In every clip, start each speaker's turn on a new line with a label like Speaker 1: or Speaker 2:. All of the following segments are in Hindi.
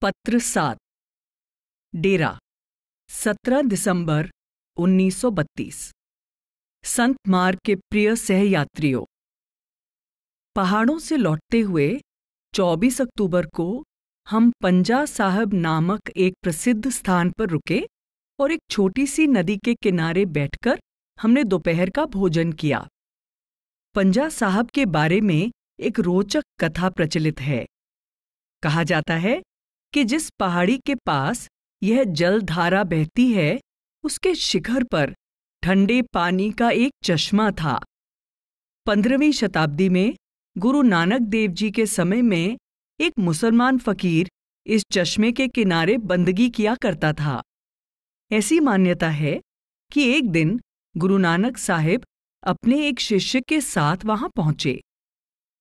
Speaker 1: पत्र 7। डेरा 17 दिसंबर 1932। संत मार्ग के प्रिय सहयात्रियों, पहाड़ों से लौटते हुए 24 अक्टूबर को हम पंजा साहब नामक एक प्रसिद्ध स्थान पर रुके और एक छोटी सी नदी के किनारे बैठकर हमने दोपहर का भोजन किया। पंजा साहब के बारे में एक रोचक कथा प्रचलित है। कहा जाता है कि जिस पहाड़ी के पास यह जलधारा बहती है, उसके शिखर पर ठंडे पानी का एक चश्मा था। 15वीं शताब्दी में गुरु नानक देव जी के समय में एक मुसलमान फकीर इस चश्मे के किनारे बंदगी किया करता था। ऐसी मान्यता है कि एक दिन गुरु नानक साहिब अपने एक शिष्य के साथ वहां पहुंचे।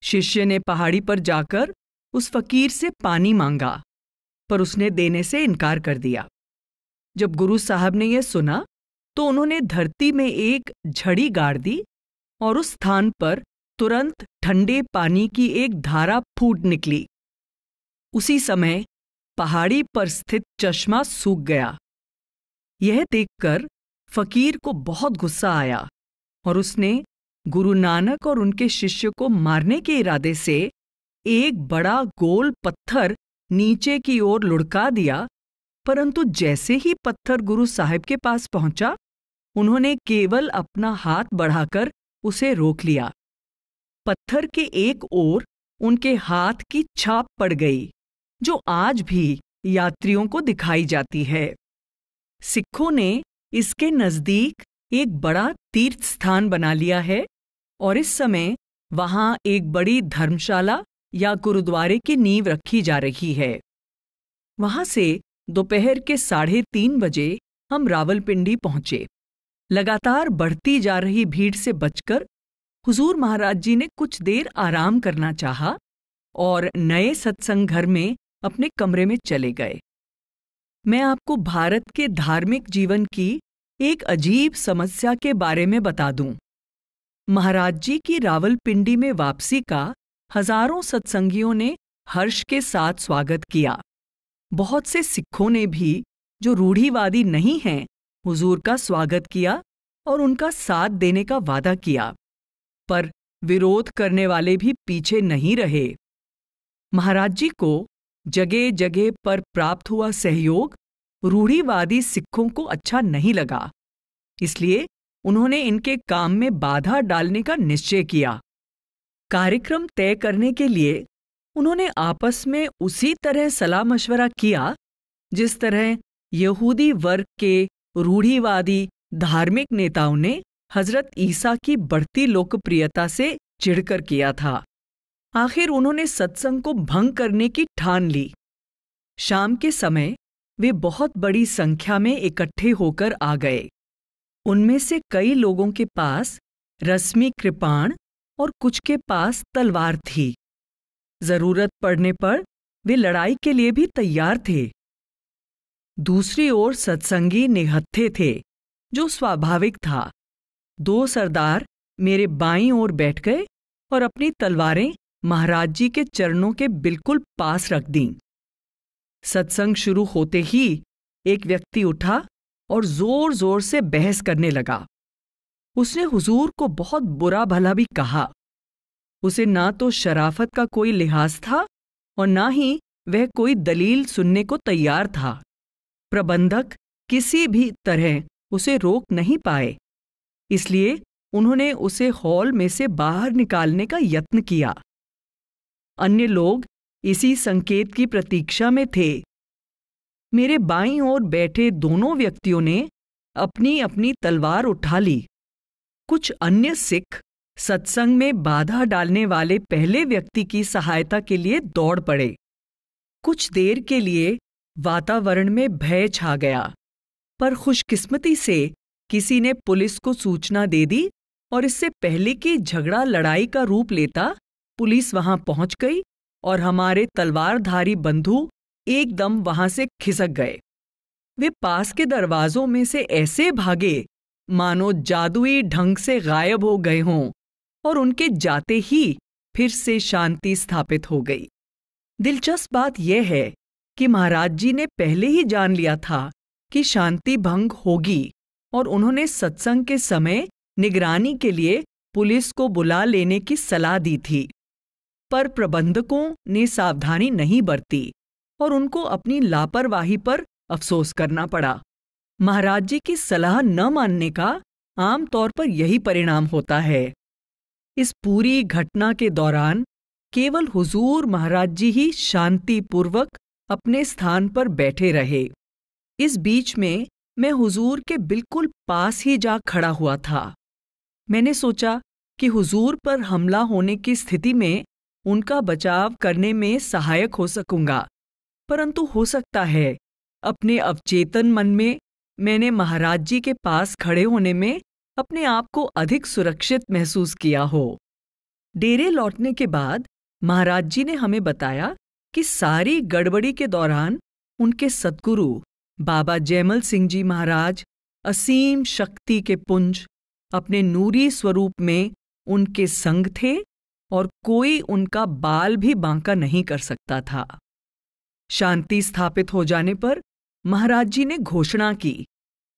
Speaker 1: शिष्य ने पहाड़ी पर जाकर उस फकीर से पानी मांगा, पर उसने देने से इनकार कर दिया। जब गुरु साहब ने यह सुना तो उन्होंने धरती में एक झड़ी गाड़ दी और उस स्थान पर तुरंत ठंडे पानी की एक धारा फूट निकली। उसी समय पहाड़ी पर स्थित चश्मा सूख गया। यह देखकर फकीर को बहुत गुस्सा आया और उसने गुरु नानक और उनके शिष्य को मारने के इरादे से एक बड़ा गोल पत्थर नीचे की ओर लुढ़का दिया, परंतु जैसे ही पत्थर गुरु साहिब के पास पहुंचा, उन्होंने केवल अपना हाथ बढ़ाकर उसे रोक लिया। पत्थर के एक ओर उनके हाथ की छाप पड़ गई, जो आज भी यात्रियों को दिखाई जाती है। सिखों ने इसके नजदीक एक बड़ा तीर्थ स्थान बना लिया है और इस समय वहां एक बड़ी धर्मशाला या गुरुद्वारे की नींव रखी जा रही है। वहां से दोपहर के 3:30 बजे हम रावलपिंडी पहुंचे। लगातार बढ़ती जा रही भीड़ से बचकर हुजूर महाराज जी ने कुछ देर आराम करना चाहा और नए सत्संग घर में अपने कमरे में चले गए। मैं आपको भारत के धार्मिक जीवन की एक अजीब समस्या के बारे में बता दूं। महाराज जी की रावलपिंडी में वापसी का हजारों सत्संगियों ने हर्ष के साथ स्वागत किया। बहुत से सिखों ने भी, जो रूढ़िवादी नहीं हैं, हुजूर का स्वागत किया और उनका साथ देने का वादा किया, पर विरोध करने वाले भी पीछे नहीं रहे। महाराज जी को जगह जगह पर प्राप्त हुआ सहयोग रूढ़िवादी सिखों को अच्छा नहीं लगा, इसलिए उन्होंने इनके काम में बाधा डालने का निश्चय किया। कार्यक्रम तय करने के लिए उन्होंने आपस में उसी तरह सलाह मशवरा किया जिस तरह यहूदी वर्ग के रूढ़िवादी धार्मिक नेताओं ने हजरत ईसा की बढ़ती लोकप्रियता से चिढ़कर किया था। आखिर उन्होंने सत्संग को भंग करने की ठान ली। शाम के समय वे बहुत बड़ी संख्या में इकट्ठे होकर आ गए। उनमें से कई लोगों के पास रस्मी कृपाण और कुछ के पास तलवार थी। जरूरत पड़ने पर वे लड़ाई के लिए भी तैयार थे। दूसरी ओर सत्संगी निहत्थे थे, जो स्वाभाविक था। 2 सरदार मेरे बाईं ओर बैठ गए और अपनी तलवारें महाराज जी के चरणों के बिल्कुल पास रख दीं। सत्संग शुरू होते ही एक व्यक्ति उठा और जोर जोर से बहस करने लगा। उसने हुजूर को बहुत बुरा भला भी कहा। उसे ना तो शराफत का कोई लिहाज था और ना ही वह कोई दलील सुनने को तैयार था। प्रबंधक किसी भी तरह उसे रोक नहीं पाए, इसलिए उन्होंने उसे हॉल में से बाहर निकालने का यत्न किया। अन्य लोग इसी संकेत की प्रतीक्षा में थे। मेरे बाईं ओर बैठे दोनों व्यक्तियों ने अपनी अपनी तलवार उठा ली। कुछ अन्य सिख सत्संग में बाधा डालने वाले पहले व्यक्ति की सहायता के लिए दौड़ पड़े। कुछ देर के लिए वातावरण में भय छा गया, पर खुशकिस्मती से किसी ने पुलिस को सूचना दे दी और इससे पहले कि झगड़ा लड़ाई का रूप लेता, पुलिस वहां पहुंच गई और हमारे तलवारधारी बंधु एकदम वहां से खिसक गए। वे पास के दरवाजों में से ऐसे भागे मानो जादुई ढंग से गायब हो गए हों और उनके जाते ही फिर से शांति स्थापित हो गई। दिलचस्प बात यह है कि महाराज जी ने पहले ही जान लिया था कि शांति भंग होगी और उन्होंने सत्संग के समय निगरानी के लिए पुलिस को बुला लेने की सलाह दी थी। पर प्रबंधकों ने सावधानी नहीं बरती और उनको अपनी लापरवाही पर अफसोस करना पड़ा। महाराज जी की सलाह न मानने का आमतौर पर यही परिणाम होता है। इस पूरी घटना के दौरान केवल हुजूर महाराज जी ही शांतिपूर्वक अपने स्थान पर बैठे रहे। इस बीच में मैं हुजूर के बिल्कुल पास ही जा खड़ा हुआ था। मैंने सोचा कि हुजूर पर हमला होने की स्थिति में उनका बचाव करने में सहायक हो सकूंगा, परंतु हो सकता है अपने अवचेतन मन में मैंने महाराज जी के पास खड़े होने में अपने आप को अधिक सुरक्षित महसूस किया हो। डेरे लौटने के बाद महाराज जी ने हमें बताया कि सारी गड़बड़ी के दौरान उनके सद्गुरु बाबा जयमल सिंह जी महाराज असीम शक्ति के पुंज अपने नूरी स्वरूप में उनके संग थे और कोई उनका बाल भी बांका नहीं कर सकता था। शांति स्थापित हो जाने पर महाराज जी ने घोषणा की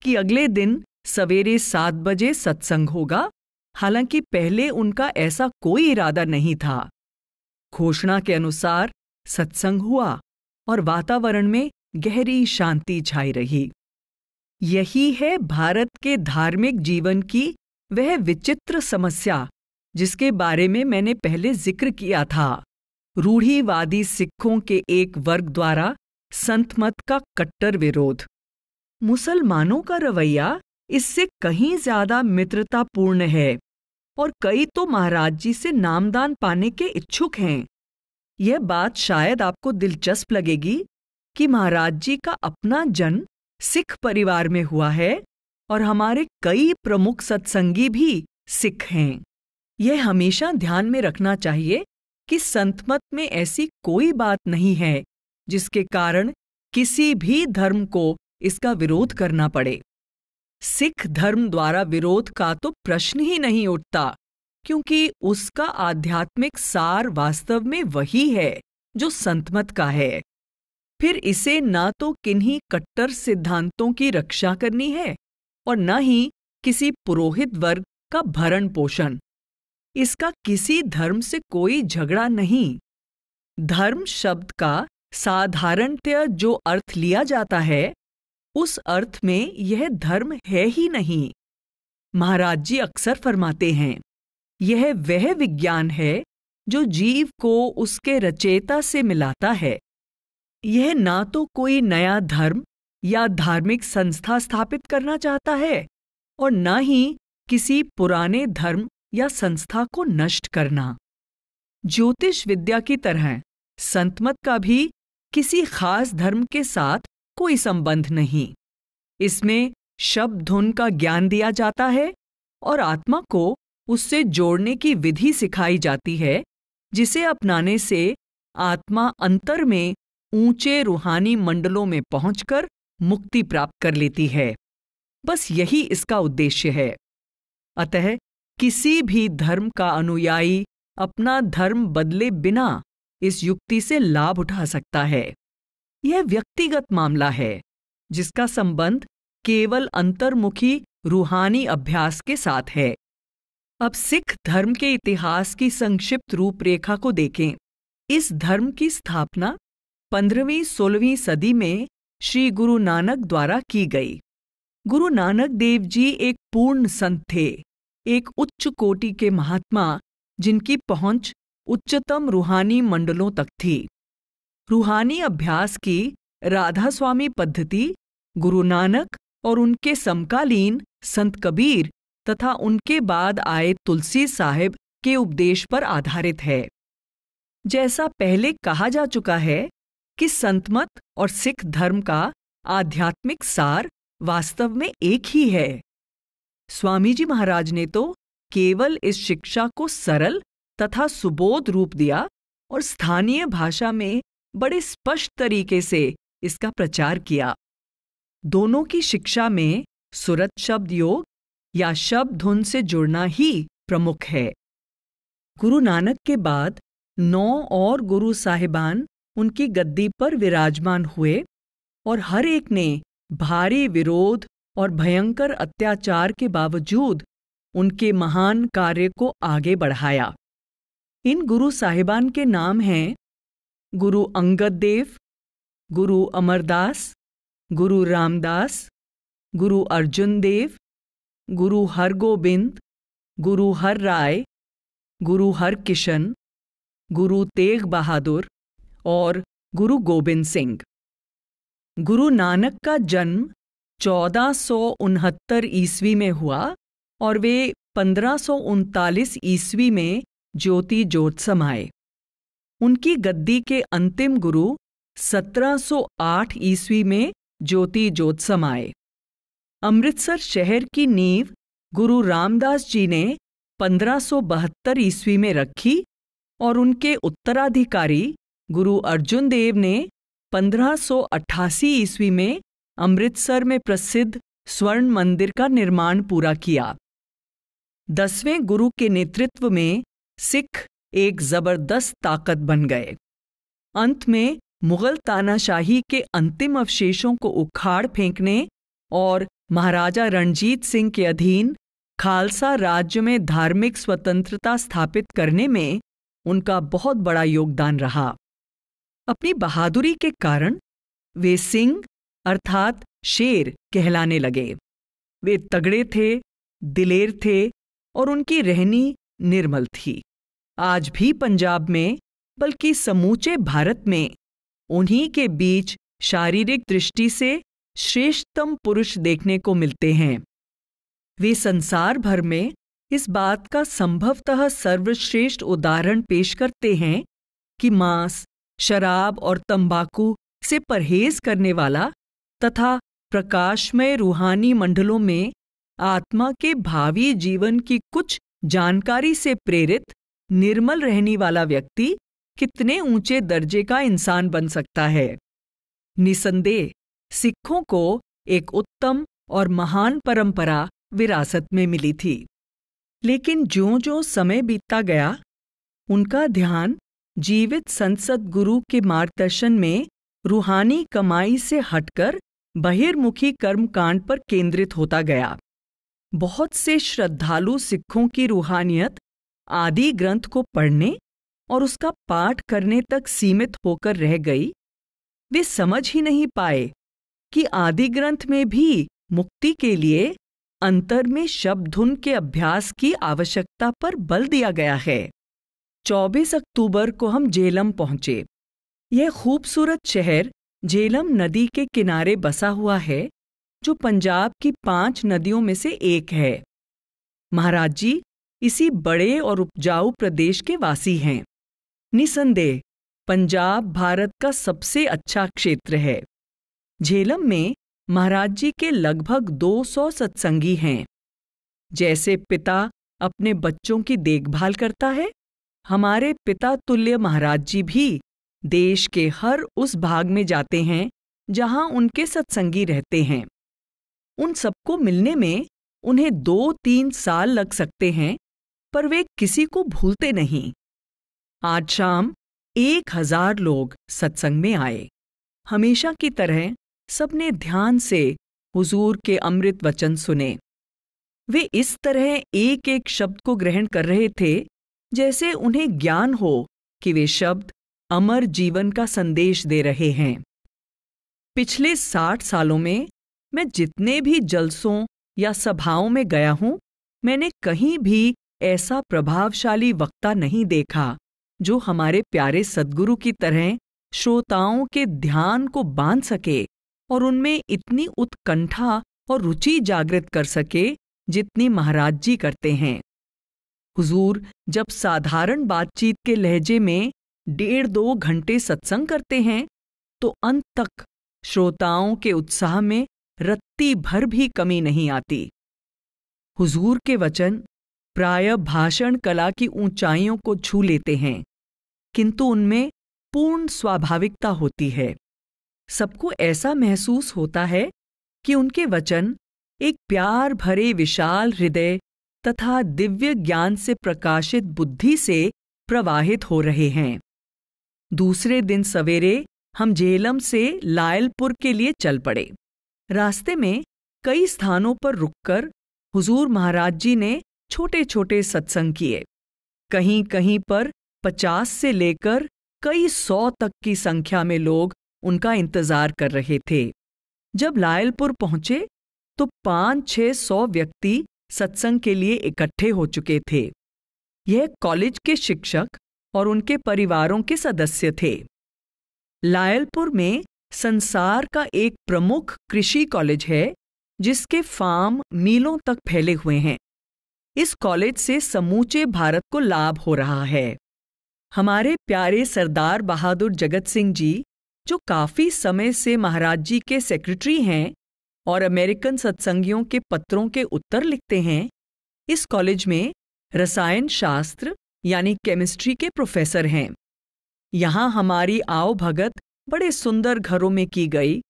Speaker 1: कि अगले दिन सवेरे 7 बजे सत्संग होगा, हालांकि पहले उनका ऐसा कोई इरादा नहीं था। घोषणा के अनुसार सत्संग हुआ और वातावरण में गहरी शांति छाई रही। यही है भारत के धार्मिक जीवन की वह विचित्र समस्या जिसके बारे में मैंने पहले जिक्र किया था। रूढ़िवादी सिखों के एक वर्ग द्वारा संत मत का कट्टर विरोध। मुसलमानों का रवैया इससे कहीं ज्यादा मित्रतापूर्ण है और कई तो महाराज जी से नामदान पाने के इच्छुक हैं। यह बात शायद आपको दिलचस्प लगेगी कि महाराज जी का अपना जन्म सिख परिवार में हुआ है और हमारे कई प्रमुख सत्संगी भी सिख हैं। यह हमेशा ध्यान में रखना चाहिए कि संतमत में ऐसी कोई बात नहीं है जिसके कारण किसी भी धर्म को इसका विरोध करना पड़े। सिख धर्म द्वारा विरोध का तो प्रश्न ही नहीं उठता, क्योंकि उसका आध्यात्मिक सार वास्तव में वही है जो संतमत का है। फिर इसे ना तो किन्हीं कट्टर सिद्धांतों की रक्षा करनी है और न ही किसी पुरोहित वर्ग का भरण पोषण। इसका किसी धर्म से कोई झगड़ा नहीं। धर्म शब्द का साधारणतया जो अर्थ लिया जाता है, उस अर्थ में यह धर्म है ही नहीं। महाराज जी अक्सर फरमाते हैं, यह वह विज्ञान है जो जीव को उसके रचयिता से मिलाता है। यह ना तो कोई नया धर्म या धार्मिक संस्था स्थापित करना चाहता है और न ही किसी पुराने धर्म या संस्था को नष्ट करना। ज्योतिष विद्या की तरह संतमत का भी किसी खास धर्म के साथ कोई संबंध नहीं। इसमें शब्द धुन का ज्ञान दिया जाता है और आत्मा को उससे जोड़ने की विधि सिखाई जाती है, जिसे अपनाने से आत्मा अंतर में ऊंचे रूहानी मंडलों में पहुंचकर मुक्ति प्राप्त कर लेती है। बस यही इसका उद्देश्य है। अतः किसी भी धर्म का अनुयायी अपना धर्म बदले बिना इस युक्ति से लाभ उठा सकता है। यह व्यक्तिगत मामला है जिसका संबंध केवल अंतर्मुखी रूहानी अभ्यास के साथ है। अब सिख धर्म के इतिहास की संक्षिप्त रूपरेखा को देखें। इस धर्म की स्थापना 15वीं-16वीं सदी में श्री गुरु नानक द्वारा की गई। गुरु नानक देव जी एक पूर्ण संत थे, एक उच्च कोटि के महात्मा जिनकी पहुंच उच्चतम रूहानी मंडलों तक थी। रूहानी अभ्यास की राधा स्वामी पद्धति गुरु नानक और उनके समकालीन संत कबीर तथा उनके बाद आए तुलसी साहिब के उपदेश पर आधारित है। जैसा पहले कहा जा चुका है कि संतमत और सिख धर्म का आध्यात्मिक सार वास्तव में एक ही है। स्वामी जी महाराज ने तो केवल इस शिक्षा को सरल तथा सुबोध रूप दिया और स्थानीय भाषा में बड़े स्पष्ट तरीके से इसका प्रचार किया। दोनों की शिक्षा में सुरत शब्द योग या शब्द धुन से जुड़ना ही प्रमुख है। गुरु नानक के बाद 9 और गुरु साहिबान उनकी गद्दी पर विराजमान हुए और हर एक ने भारी विरोध और भयंकर अत्याचार के बावजूद उनके महान कार्य को आगे बढ़ाया। इन गुरु साहिबान के नाम हैं गुरु अंगद देव, गुरु अमरदास, गुरु रामदास, गुरु अर्जुन देव, गुरु हरगोबिंद, गुरु हर राय, गुरु हरकिशन, गुरु तेग बहादुर और गुरु गोबिंद सिंह। गुरु नानक का जन्म 1469 ईस्वी में हुआ और वे 1539 ईस्वी में ज्योति जोत समाए। उनकी गद्दी के अंतिम गुरु 1708 ईस्वी में ज्योति जोत समाए। अमृतसर शहर की नींव गुरु रामदास जी ने 1572 ईस्वी में रखी और उनके उत्तराधिकारी गुरु अर्जुन देव ने 1588 ईस्वी में अमृतसर में प्रसिद्ध स्वर्ण मंदिर का निर्माण पूरा किया। 10वें गुरु के नेतृत्व में सिख एक जबरदस्त ताकत बन गए। अंत में मुगल तानाशाही के अंतिम अवशेषों को उखाड़ फेंकने और महाराजा रणजीत सिंह के अधीन खालसा राज्य में धार्मिक स्वतंत्रता स्थापित करने में उनका बहुत बड़ा योगदान रहा। अपनी बहादुरी के कारण वे सिंह अर्थात शेर कहलाने लगे। वे तगड़े थे, दिलेर थे और उनकी रहनी निर्मल थी। आज भी पंजाब में बल्कि समूचे भारत में उन्हीं के बीच शारीरिक दृष्टि से श्रेष्ठतम पुरुष देखने को मिलते हैं। वे संसार भर में इस बात का संभवतः सर्वश्रेष्ठ उदाहरण पेश करते हैं कि मांस, शराब और तंबाकू से परहेज करने वाला तथा प्रकाशमय रूहानी मंडलों में आत्मा के भावी जीवन की कुछ जानकारी से प्रेरित निर्मल रहने वाला व्यक्ति कितने ऊंचे दर्जे का इंसान बन सकता है। निसंदेह सिखों को एक उत्तम और महान परंपरा विरासत में मिली थी, लेकिन ज्यों-ज्यों समय बीतता गया उनका ध्यान जीवित संसद गुरु के मार्गदर्शन में रूहानी कमाई से हटकर बहिर्मुखी कर्मकांड पर केंद्रित होता गया। बहुत से श्रद्धालु सिखों की रूहानियत आदि ग्रंथ को पढ़ने और उसका पाठ करने तक सीमित होकर रह गई। वे समझ ही नहीं पाए कि आदि ग्रंथ में भी मुक्ति के लिए अंतर में शब्द धुन के अभ्यास की आवश्यकता पर बल दिया गया है। 24 अक्टूबर को हम झेलम पहुंचे। यह खूबसूरत शहर झेलम नदी के किनारे बसा हुआ है, जो पंजाब की 5 नदियों में से एक है। महाराज जी इसी बड़े और उपजाऊ प्रदेश के वासी हैं। निसंदेह पंजाब भारत का सबसे अच्छा क्षेत्र है। झेलम में महाराज जी के लगभग 200 सत्संगी हैं। जैसे पिता अपने बच्चों की देखभाल करता है, हमारे पिता तुल्य महाराज जी भी देश के हर उस भाग में जाते हैं जहां उनके सत्संगी रहते हैं। उन सबको मिलने में उन्हें 2-3 साल लग सकते हैं, पर वे किसी को भूलते नहीं। आज शाम 1000 लोग सत्संग में आए। हमेशा की तरह सबने ध्यान से हुजूर के अमृत वचन सुने। वे इस तरह एक एक शब्द को ग्रहण कर रहे थे जैसे उन्हें ज्ञान हो कि वे शब्द अमर जीवन का संदेश दे रहे हैं। पिछले 60 सालों में मैं जितने भी जलसों या सभाओं में गया हूं, मैंने कहीं भी ऐसा प्रभावशाली वक्ता नहीं देखा जो हमारे प्यारे सद्गुरु की तरह श्रोताओं के ध्यान को बांध सके और उनमें इतनी उत्कंठा और रुचि जागृत कर सके जितनी महाराज जी करते हैं। हुजूर जब साधारण बातचीत के लहजे में 1.5-2 घंटे सत्संग करते हैं तो अंत तक श्रोताओं के उत्साह में रत्ती भर भी कमी नहीं आती। हुजूर के वचन प्रायः भाषण कला की ऊंचाइयों को छू लेते हैं, किंतु उनमें पूर्ण स्वाभाविकता होती है। सबको ऐसा महसूस होता है कि उनके वचन एक प्यार भरे विशाल हृदय तथा दिव्य ज्ञान से प्रकाशित बुद्धि से प्रवाहित हो रहे हैं। दूसरे दिन सवेरे हम झेलम से लायलपुर के लिए चल पड़े। रास्ते में कई स्थानों पर रुककर हुजूर महाराज जी ने छोटे छोटे सत्संग किए। कहीं कहीं पर 50 से लेकर कई 100 तक की संख्या में लोग उनका इंतजार कर रहे थे। जब लायलपुर पहुंचे तो 500-600 व्यक्ति सत्संग के लिए इकट्ठे हो चुके थे। यह कॉलेज के शिक्षक और उनके परिवारों के सदस्य थे। लायलपुर में संसार का एक प्रमुख कृषि कॉलेज है, जिसके फार्म मीलों तक फैले हुए हैं। इस कॉलेज से समूचे भारत को लाभ हो रहा है। हमारे प्यारे सरदार बहादुर जगत सिंह जी, जो काफी समय से महाराज जी के सेक्रेटरी हैं और अमेरिकन सत्संगियों के पत्रों के उत्तर लिखते हैं, इस कॉलेज में रसायन शास्त्र यानी केमिस्ट्री के प्रोफेसर हैं। यहाँ हमारी आओ भगत बड़े सुंदर घरों में की गई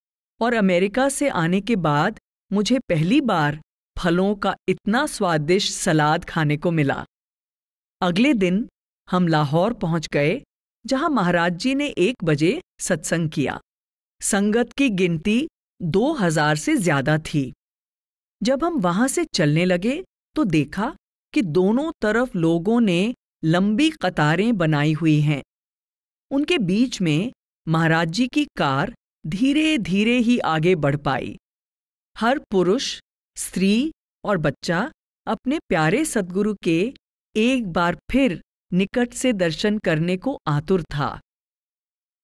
Speaker 1: और अमेरिका से आने के बाद मुझे पहली बार फलों का इतना स्वादिष्ट सलाद खाने को मिला। अगले दिन हम लाहौर पहुंच गए, जहां महाराज जी ने 1 बजे सत्संग किया। संगत की गिनती 2000 से ज्यादा थी। जब हम वहां से चलने लगे तो देखा कि दोनों तरफ लोगों ने लंबी कतारें बनाई हुई हैं। उनके बीच में महाराज जी की कार धीरे धीरे ही आगे बढ़ पाई। हर पुरुष, स्त्री और बच्चा अपने प्यारे सद्गुरु के एक बार फिर निकट से दर्शन करने को आतुर था।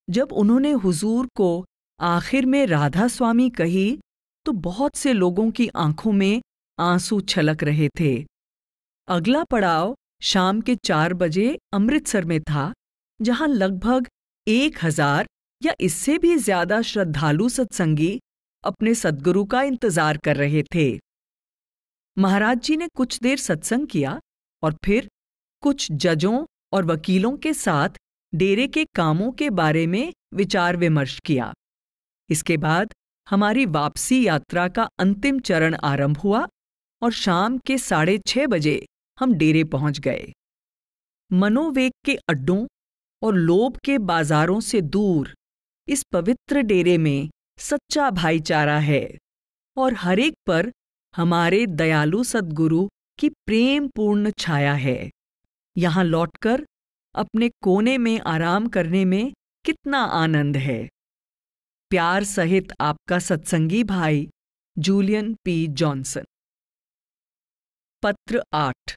Speaker 1: जब उन्होंने हुजूर को आखिर में राधा स्वामी कही तो बहुत से लोगों की आंखों में आंसू छलक रहे थे। अगला पड़ाव शाम के 4 बजे अमृतसर में था, जहां लगभग 1000 या इससे भी ज्यादा श्रद्धालु सत्संगी अपने सद्गुरु का इंतजार कर रहे थे। महाराज जी ने कुछ देर सत्संग किया और फिर कुछ जजों और वकीलों के साथ डेरे के कामों के बारे में विचार विमर्श किया। इसके बाद हमारी वापसी यात्रा का अंतिम चरण आरंभ हुआ और शाम के 6:30 बजे हम डेरे पहुंच गए। मनोवेग के अड्डों और लोभ के बाजारों से दूर इस पवित्र डेरे में सच्चा भाईचारा है और हर एक पर हमारे दयालु सद्गुरु की प्रेम पूर्ण छाया है। यहाँ लौटकर अपने कोने में आराम करने में कितना आनंद है। प्यार सहित आपका सत्संगी भाई जूलियन पी जॉनसन। पत्र 8।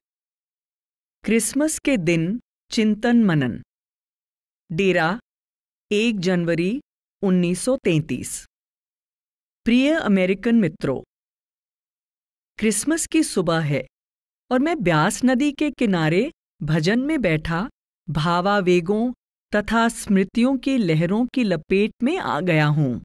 Speaker 1: क्रिसमस के दिन चिंतन मनन। डेरा 1 जनवरी 1933। प्रिय अमेरिकन मित्रों, क्रिसमस की सुबह है और मैं ब्यास नदी के किनारे भजन में बैठा भावावेगों तथा स्मृतियों की लहरों की लपेट में आ गया हूं।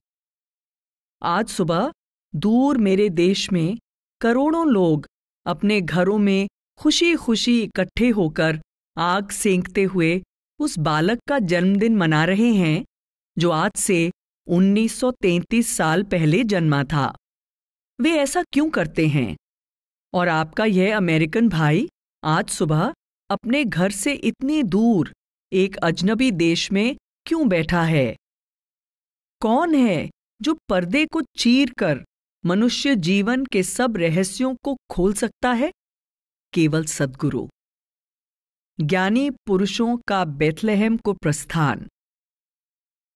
Speaker 1: आज सुबह दूर मेरे देश में करोड़ों लोग अपने घरों में खुशी खुशी इकट्ठे होकर आग सेंकते हुए उस बालक का जन्मदिन मना रहे हैं जो आज से 1933 साल पहले जन्मा था। वे ऐसा क्यों करते हैं? और आपका यह अमेरिकन भाई आज सुबह अपने घर से इतनी दूर एक अजनबी देश में क्यों बैठा है? कौन है जो पर्दे को चीरकर मनुष्य जीवन के सब रहस्यों को खोल सकता है? केवल सद्गुरु। ज्ञानी पुरुषों का बेथलेहम को प्रस्थान।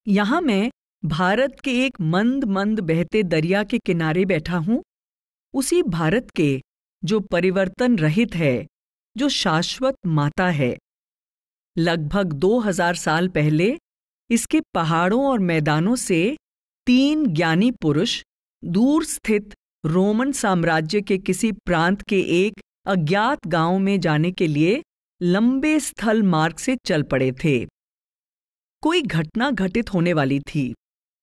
Speaker 1: यहां मैं भारत के एक मंद मंद बहते दरिया के किनारे बैठा हूं, उसी भारत के जो परिवर्तन रहित है, जो शाश्वत माता है। लगभग 2000 साल पहले इसके पहाड़ों और मैदानों से 3 ज्ञानी पुरुष दूर स्थित रोमन साम्राज्य के किसी प्रांत के एक अज्ञात गांव में जाने के लिए लंबे स्थल मार्ग से चल पड़े थे। कोई घटना घटित होने वाली थी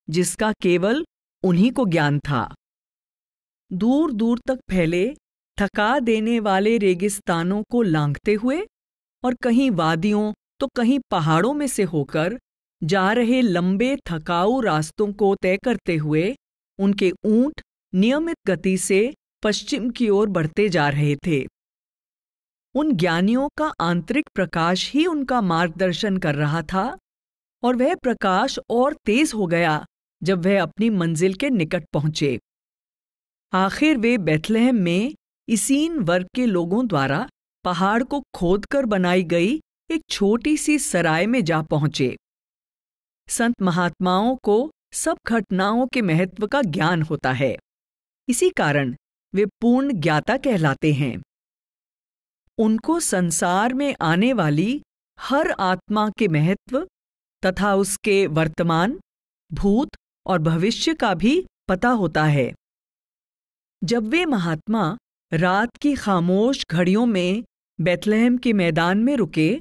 Speaker 1: जिसका केवल उन्हीं को ज्ञान था। दूर दूर तक फैले थका देने वाले रेगिस्तानों को लांघते हुए और कहीं वादियों तो कहीं पहाड़ों में से होकर जा रहे लंबे थकाऊ रास्तों को तय करते हुए उनके ऊंट नियमित गति से पश्चिम की ओर बढ़ते जा रहे थे। उन ज्ञानियों का आंतरिक प्रकाश ही उनका मार्गदर्शन कर रहा था और वह प्रकाश और तेज हो गया जब वह अपनी मंजिल के निकट पहुंचे। आखिर वे बेथलेहम में इसीन वर्ग के लोगों द्वारा पहाड़ को खोदकर बनाई गई एक छोटी सी सराय में जा पहुंचे। संत महात्माओं को सब घटनाओं के महत्व का ज्ञान होता है, इसी कारण वे पूर्ण ज्ञाता कहलाते हैं। उनको संसार में आने वाली हर आत्मा के महत्व तथा उसके वर्तमान, भूत और भविष्य का भी पता होता है। जब वे महात्मा रात की खामोश घड़ियों में बेथलेहम के मैदान में रुके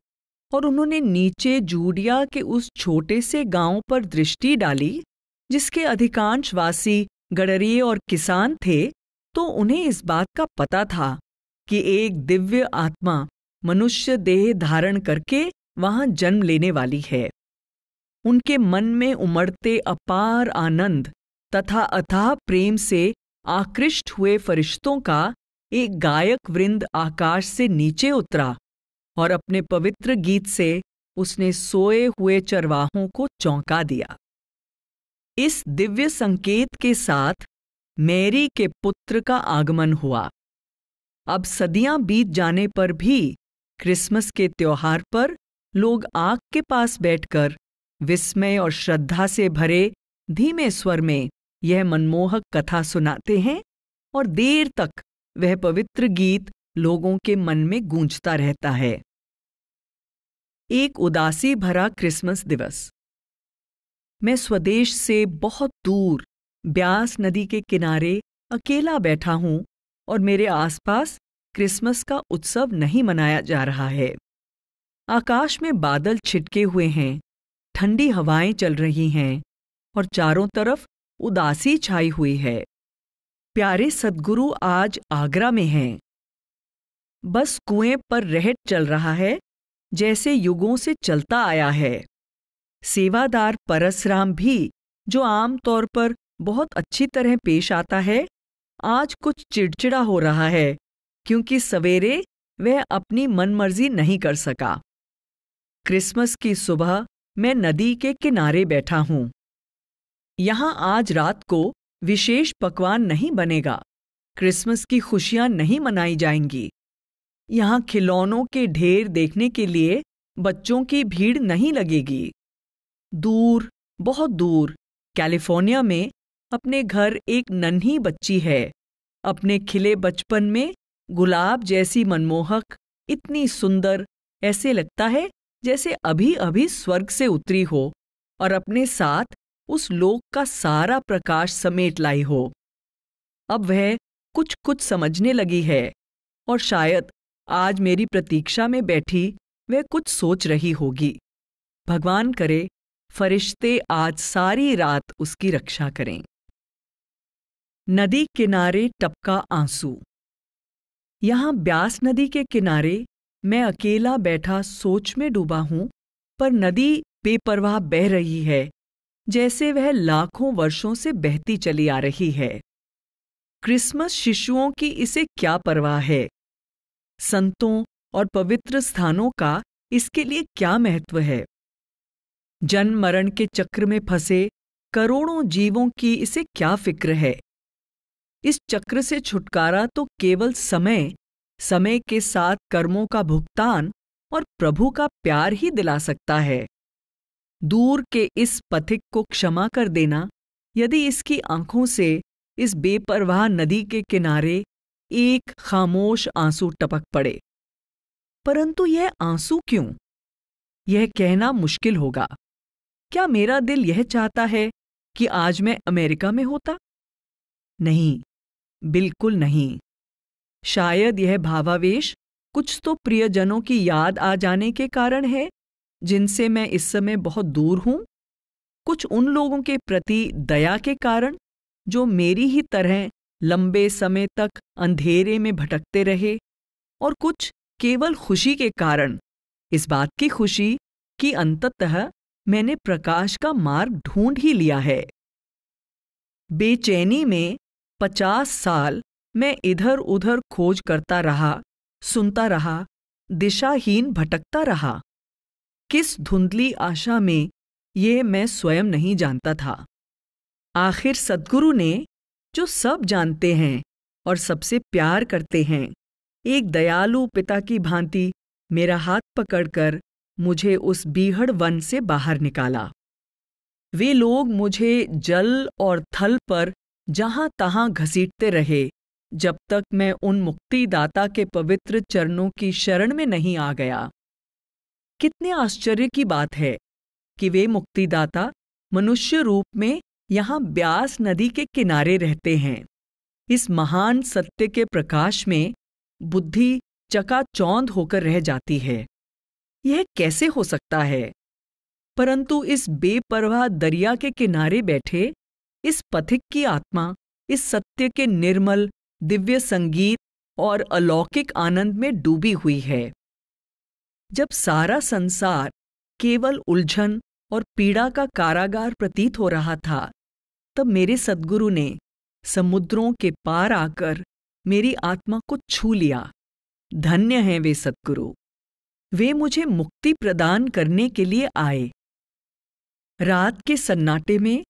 Speaker 1: और उन्होंने नीचे जूडिया के उस छोटे से गांव पर दृष्टि डाली जिसके अधिकांश वासी गडरिये और किसान थे, तो उन्हें इस बात का पता था कि एक दिव्य आत्मा मनुष्य देह धारण करके वहां जन्म लेने वाली है। उनके मन में उमड़ते अपार आनंद तथा अथाह प्रेम से आकृष्ट हुए फरिश्तों का एक गायक वृंद आकाश से नीचे उतरा और अपने पवित्र गीत से उसने सोए हुए चरवाहों को चौंका दिया। इस दिव्य संकेत के साथ मैरी के पुत्र का आगमन हुआ। अब सदियां बीत जाने पर भी क्रिसमस के त्योहार पर लोग आग के पास बैठकर विस्मय और श्रद्धा से भरे धीमे स्वर में यह मनमोहक कथा सुनाते हैं और देर तक वह पवित्र गीत लोगों के मन में गूंजता रहता है। एक उदासी भरा क्रिसमस दिवस। मैं स्वदेश से बहुत दूर ब्यास नदी के किनारे अकेला बैठा हूं और मेरे आसपास क्रिसमस का उत्सव नहीं मनाया जा रहा है। आकाश में बादल छिटके हुए हैं, ठंडी हवाएं चल रही हैं और चारों तरफ उदासी छाई हुई है। प्यारे सद्गुरु आज आगरा में हैं। बस कुएं पर रहट चल रहा है जैसे युगों से चलता आया है। सेवादार परसराम भी, जो आमतौर पर बहुत अच्छी तरह पेश आता है, आज कुछ चिड़चिड़ा हो रहा है क्योंकि सवेरे वह अपनी मनमर्जी नहीं कर सका। क्रिसमस की सुबह मैं नदी के किनारे बैठा हूं। यहां आज रात को विशेष पकवान नहीं बनेगा, क्रिसमस की खुशियां नहीं मनाई जाएंगी। यहां खिलौनों के ढेर देखने के लिए बच्चों की भीड़ नहीं लगेगी। दूर, बहुत दूर कैलिफोर्निया में अपने घर एक नन्ही बच्ची है। अपने खिले बचपन में गुलाब जैसी मनमोहक, इतनी सुंदर, ऐसे लगता है जैसे अभी अभी स्वर्ग से उतरी हो और अपने साथ उस लोक का सारा प्रकाश समेट लाई हो। अब वह कुछ कुछ समझने लगी है और शायद आज मेरी प्रतीक्षा में बैठी वह कुछ सोच रही होगी। भगवान करे फरिश्ते आज सारी रात उसकी रक्षा करें। नदी किनारे टपका आंसू। यहां ब्यास नदी के किनारे मैं अकेला बैठा सोच में डूबा हूं, पर नदी बेपरवाह बह रही है जैसे वह लाखों वर्षों से बहती चली आ रही है। क्रिसमस शिशुओं की इसे क्या परवाह है? संतों और पवित्र स्थानों का इसके लिए क्या महत्व है? जन्म मरण के चक्र में फंसे करोड़ों जीवों की इसे क्या फिक्र है? इस चक्र से छुटकारा तो केवल समय के साथ कर्मों का भुगतान और प्रभु का प्यार ही दिला सकता है। दूर के इस पथिक को क्षमा कर देना यदि इसकी आंखों से इस बेपरवाह नदी के किनारे एक खामोश आंसू टपक पड़े। परंतु यह आंसू क्यों? यह कहना मुश्किल होगा। क्या मेरा दिल यह चाहता है कि आज मैं अमेरिका में होता? नहीं, बिल्कुल नहीं। शायद यह भावावेश कुछ तो प्रियजनों की याद आ जाने के कारण है जिनसे मैं इस समय बहुत दूर हूं, कुछ उन लोगों के प्रति दया के कारण जो मेरी ही तरह लंबे समय तक अंधेरे में भटकते रहे, और कुछ केवल खुशी के कारण, इस बात की खुशी कि अंततः मैंने प्रकाश का मार्ग ढूंढ ही लिया है। बेचैनी में 50 साल मैं इधर उधर खोज करता रहा, सुनता रहा, दिशाहीन भटकता रहा। किस धुंधली आशा में ये मैं स्वयं नहीं जानता था। आखिर सद्गुरु ने, जो सब जानते हैं और सबसे प्यार करते हैं, एक दयालु पिता की भांति मेरा हाथ पकड़कर मुझे उस बीहड़ वन से बाहर निकाला। वे लोग मुझे जल और थल पर जहां तहां घसीटते रहे जब तक मैं उन मुक्तिदाता के पवित्र चरणों की शरण में नहीं आ गया। कितने आश्चर्य की बात है कि वे मुक्तिदाता मनुष्य रूप में यहाँ ब्यास नदी के किनारे रहते हैं। इस महान सत्य के प्रकाश में बुद्धि चकाचौंध होकर रह जाती है। यह कैसे हो सकता है? परंतु इस बेपरवाह दरिया के किनारे बैठे इस पथिक की आत्मा इस सत्य के निर्मल दिव्य संगीत और अलौकिक आनंद में डूबी हुई है। जब सारा संसार केवल उलझन और पीड़ा का कारागार प्रतीत हो रहा था, तब मेरे सद्गुरु ने समुद्रों के पार आकर मेरी आत्मा को छू लिया। धन्य हैं वे सद्गुरु। वे मुझे मुक्ति प्रदान करने के लिए आए। रात के सन्नाटे में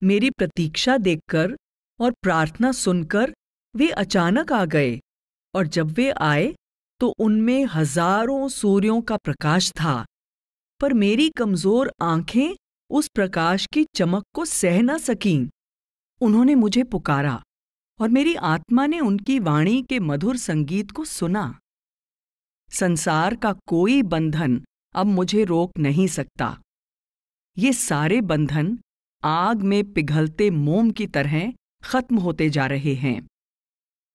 Speaker 1: मेरी प्रतीक्षा देखकर और प्रार्थना सुनकर वे अचानक आ गए, और जब वे आए तो उनमें हजारों सूर्यों का प्रकाश था, पर मेरी कमजोर आंखें उस प्रकाश की चमक को सह न सकीं। उन्होंने मुझे पुकारा और मेरी आत्मा ने उनकी वाणी के मधुर संगीत को सुना। संसार का कोई बंधन अब मुझे रोक नहीं सकता। ये सारे बंधन आग में पिघलते मोम की तरह खत्म होते जा रहे हैं।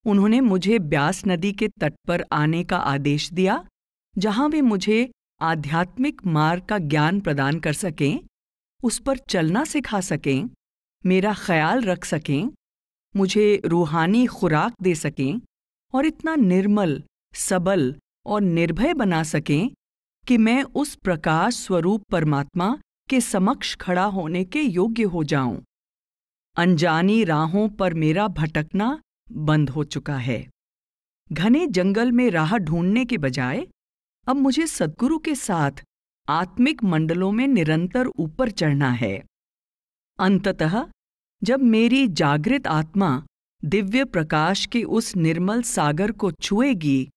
Speaker 1: उन्होंने मुझे ब्यास नदी के तट पर आने का आदेश दिया, जहां वे मुझे आध्यात्मिक मार्ग का ज्ञान प्रदान कर सकें, उस पर चलना सिखा सकें, मेरा ख्याल रख सकें, मुझे रूहानी खुराक दे सकें और इतना निर्मल, सबल और निर्भय बना सकें कि मैं उस प्रकाश स्वरूप परमात्मा के समक्ष खड़ा होने के योग्य हो जाऊं। अनजानी राहों पर मेरा भटकना बंद हो चुका है। घने जंगल में राह ढूंढने के बजाय अब मुझे सद्गुरु के साथ आत्मिक मंडलों में निरंतर ऊपर चढ़ना है। अंततः जब मेरी जागृत आत्मा दिव्य प्रकाश के उस निर्मल सागर को छुएगी,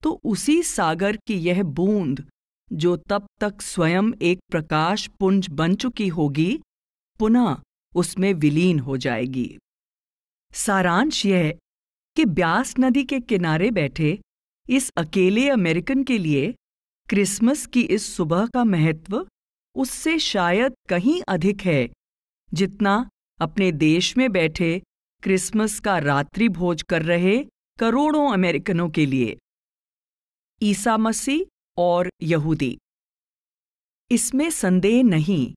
Speaker 1: तो उसी सागर की यह बूंद, जो तब तक स्वयं एक प्रकाश पुंज बन चुकी होगी, पुनः उसमें विलीन हो जाएगी। सारांश यह कि ब्यास नदी के किनारे बैठे इस अकेले अमेरिकन के लिए क्रिसमस की इस सुबह का महत्व उससे शायद कहीं अधिक है, जितना अपने देश में बैठे क्रिसमस का रात्रि भोज कर रहे करोड़ों अमेरिकनों के लिए। ईसा मसीह और यहूदी। इसमें संदेह नहीं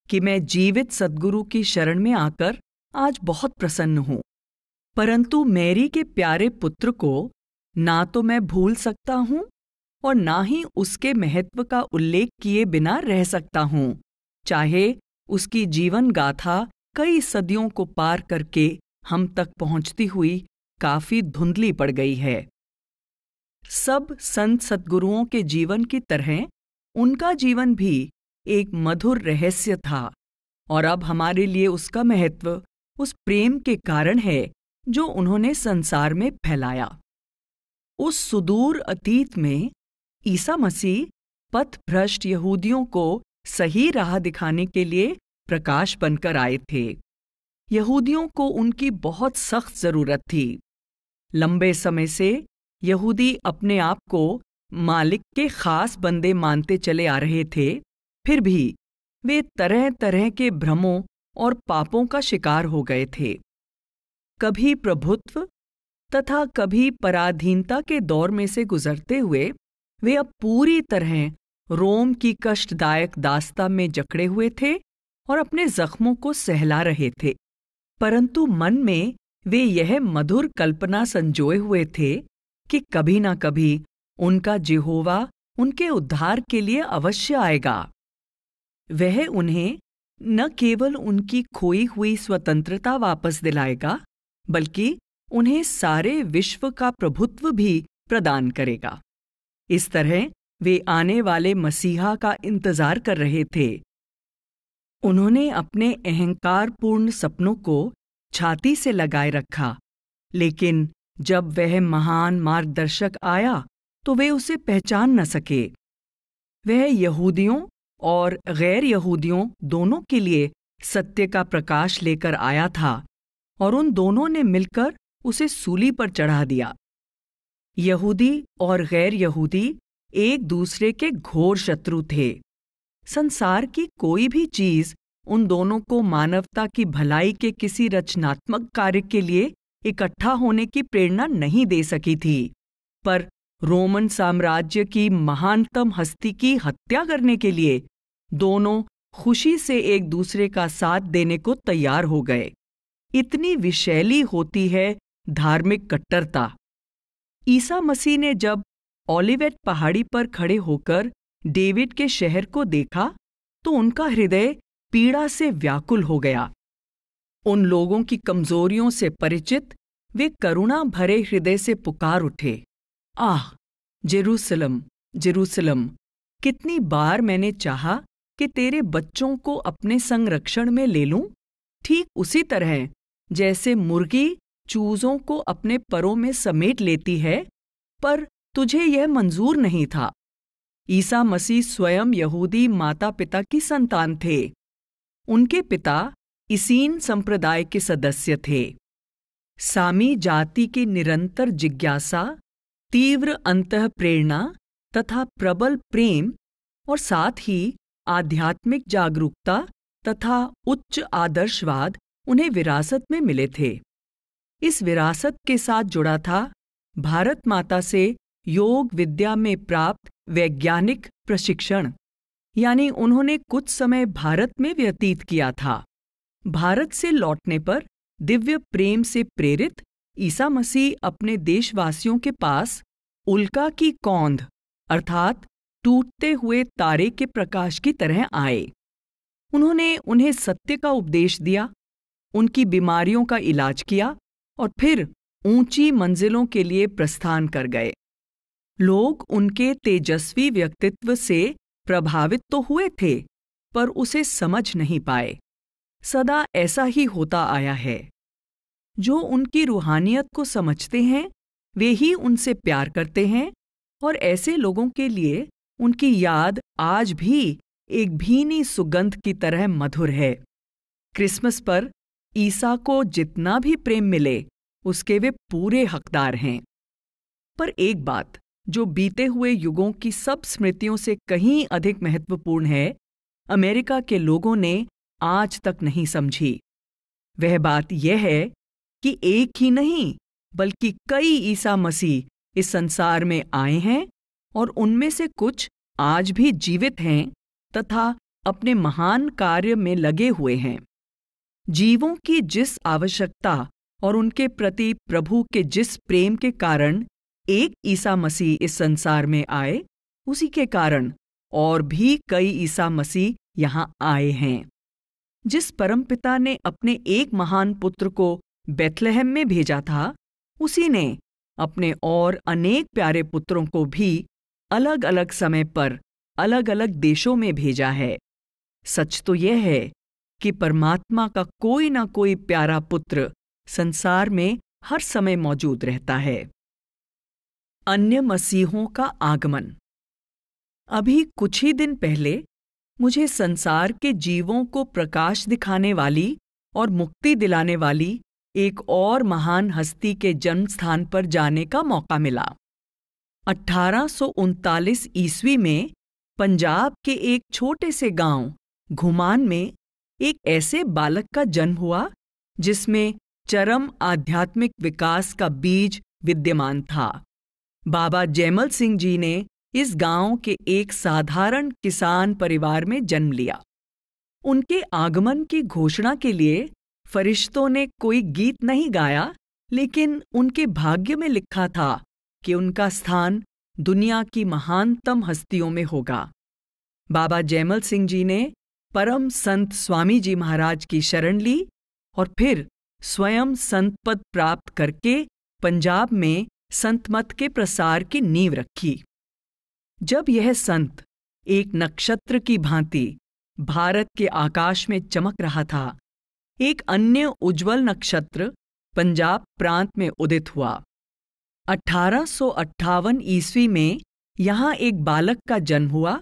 Speaker 1: कि मैं जीवित सद्गुरु की शरण में आकर आज बहुत प्रसन्न हूं, परंतु मैरी के प्यारे पुत्र को ना तो मैं भूल सकता हूं और ना ही उसके महत्व का उल्लेख किए बिना रह सकता हूं, चाहे उसकी जीवन गाथा कई सदियों को पार करके हम तक पहुंचती हुई काफी धुंधली पड़ गई है। सब संत सद्गुरुओं के जीवन की तरह उनका जीवन भी एक मधुर रहस्य था, और अब हमारे लिए उसका महत्व उस प्रेम के कारण है जो उन्होंने संसार में फैलाया। उस सुदूर अतीत में ईसा मसीह पथ भ्रष्ट यहूदियों को सही राह दिखाने के लिए प्रकाश बनकर आए थे। यहूदियों को उनकी बहुत सख्त जरूरत थी। लंबे समय से यहूदी अपने आप को मालिक के खास बंदे मानते चले आ रहे थे, फिर भी वे तरह तरह के भ्रमों और पापों का शिकार हो गए थे। कभी प्रभुत्व तथा कभी पराधीनता के दौर में से गुजरते हुए वे अब पूरी तरह रोम की कष्टदायक दास्ता में जकड़े हुए थे और अपने जख्मों को सहला रहे थे, परंतु मन में वे यह मधुर कल्पना संजोए हुए थे कि कभी ना कभी उनका यहोवा उनके उद्धार के लिए अवश्य आएगा। वह उन्हें न केवल उनकी खोई हुई स्वतंत्रता वापस दिलाएगा, बल्कि उन्हें सारे विश्व का प्रभुत्व भी प्रदान करेगा। इस तरह वे आने वाले मसीहा का इंतजार कर रहे थे। उन्होंने अपने अहंकारपूर्ण सपनों को छाती से लगाए रखा, लेकिन जब वह महान मार्गदर्शक आया तो वे उसे पहचान न सके। वह यहूदियों और गैर यहूदियों दोनों के लिए सत्य का प्रकाश लेकर आया था और उन दोनों ने मिलकर उसे सूली पर चढ़ा दिया। यहूदी और गैर यहूदी एक दूसरे के घोर शत्रु थे। संसार की कोई भी चीज उन दोनों को मानवता की भलाई के किसी रचनात्मक कार्य के लिए इकट्ठा होने की प्रेरणा नहीं दे सकी थी, पर रोमन साम्राज्य की महानतम हस्ती की हत्या करने के लिए दोनों खुशी से एक दूसरे का साथ देने को तैयार हो गए। इतनी विषैली होती है धार्मिक कट्टरता। ईसा मसीह ने जब ओलिवेट पहाड़ी पर खड़े होकर डेविड के शहर को देखा तो उनका हृदय पीड़ा से व्याकुल हो गया। उन लोगों की कमजोरियों से परिचित वे करुणा भरे हृदय से पुकार उठे, आह जेरूसलम जेरूसलम, कितनी बार मैंने चाहा कि तेरे बच्चों को अपने संरक्षण में ले लूं, ठीक उसी तरह जैसे मुर्गी चूजों को अपने परों में समेट लेती है, पर तुझे यह मंजूर नहीं था। ईसा मसीह स्वयं यहूदी माता पिता की संतान थे। उनके पिता इसीन संप्रदाय के सदस्य थे। सामी जाति की निरंतर जिज्ञासा, तीव्र अंतःप्रेरणा तथा प्रबल प्रेम और साथ ही आध्यात्मिक जागरूकता तथा उच्च आदर्शवाद उन्हें विरासत में मिले थे। इस विरासत के साथ जुड़ा था भारत माता से योग विद्या में प्राप्त वैज्ञानिक प्रशिक्षण, यानी उन्होंने कुछ समय भारत में व्यतीत किया था। भारत से लौटने पर दिव्य प्रेम से प्रेरित ईसा मसीह अपने देशवासियों के पास उल्का की कौंध अर्थात टूटते हुए तारे के प्रकाश की तरह आए। उन्होंने उन्हें सत्य का उपदेश दिया, उनकी बीमारियों का इलाज किया और फिर ऊंची मंजिलों के लिए प्रस्थान कर गए। लोग उनके तेजस्वी व्यक्तित्व से प्रभावित तो हुए थे, पर उसे समझ नहीं पाए। सदा ऐसा ही होता आया है। जो उनकी रूहानियत को समझते हैं वे ही उनसे प्यार करते हैं, और ऐसे लोगों के लिए उनकी याद आज भी एक भीनी सुगंध की तरह मधुर है। क्रिसमस पर ईसा को जितना भी प्रेम मिले उसके वे पूरे हकदार हैं। पर एक बात जो बीते हुए युगों की सब स्मृतियों से कहीं अधिक महत्वपूर्ण है, अमेरिका के लोगों ने आज तक नहीं समझी। वह बात यह है कि एक ही नहीं बल्कि कई ईसा मसीह इस संसार में आए हैं और उनमें से कुछ आज भी जीवित हैं तथा अपने महान कार्य में लगे हुए हैं। जीवों की जिस आवश्यकता और उनके प्रति प्रभु के जिस प्रेम के कारण एक ईसा मसीह इस संसार में आए, उसी के कारण और भी कई ईसा मसीह यहाँ आए हैं। जिस परमपिता ने अपने एक महान पुत्र को बेथलेहम में भेजा था, उसी ने अपने और अनेक प्यारे पुत्रों को भी अलग अलग समय पर अलग अलग देशों में भेजा है। सच तो यह है कि परमात्मा का कोई ना कोई प्यारा पुत्र संसार में हर समय मौजूद रहता है। अन्य मसीहों का आगमन। अभी कुछ ही दिन पहले मुझे संसार के जीवों को प्रकाश दिखाने वाली और मुक्ति दिलाने वाली एक और महान हस्ती के जन्म स्थान पर जाने का मौका मिला। 1839 ईस्वी में पंजाब के एक छोटे से गांव घुमान में एक ऐसे बालक का जन्म हुआ जिसमें चरम आध्यात्मिक विकास का बीज विद्यमान था। बाबा जैमल सिंह जी ने इस गांव के एक साधारण किसान परिवार में जन्म लिया। उनके आगमन की घोषणा के लिए फरिश्तों ने कोई गीत नहीं गाया, लेकिन उनके भाग्य में लिखा था कि उनका स्थान दुनिया की महानतम हस्तियों में होगा। बाबा जैमल सिंह जी ने परम संत स्वामी जी महाराज की शरण ली और फिर स्वयं संत पद प्राप्त करके पंजाब में संत मत के प्रसार की नींव रखी। जब यह संत एक नक्षत्र की भांति भारत के आकाश में चमक रहा था, एक अन्य उज्जवल नक्षत्र पंजाब प्रांत में उदित हुआ। 1858 ईस्वी में यहाँ एक बालक का जन्म हुआ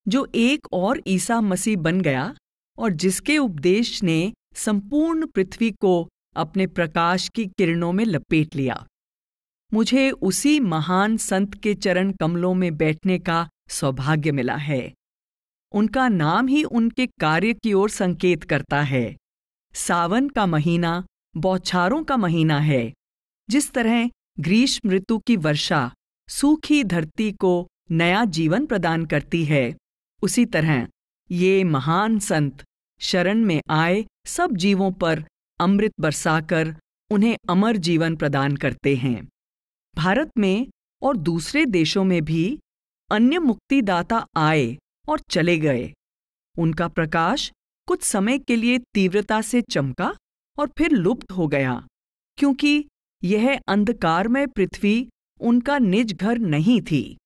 Speaker 1: जो एक और ईसा मसीह बन गया और जिसके उपदेश ने संपूर्ण पृथ्वी को अपने प्रकाश की किरणों में लपेट लिया। मुझे उसी महान संत के चरण कमलों में बैठने का सौभाग्य मिला है। उनका नाम ही उनके कार्य की ओर संकेत करता है। सावन का महीना बौछारों का महीना है। जिस तरह ग्रीष्म ऋतु की वर्षा सूखी धरती को नया जीवन प्रदान करती है, उसी तरह ये महान संत शरण में आए सब जीवों पर अमृत बरसाकर उन्हें अमर जीवन प्रदान करते हैं। भारत में और दूसरे देशों में भी अन्य मुक्तिदाता आए और चले गए। उनका प्रकाश कुछ समय के लिए तीव्रता से चमका और फिर लुप्त हो गया, क्योंकि यह अंधकारमय पृथ्वी उनका निज घर नहीं थी,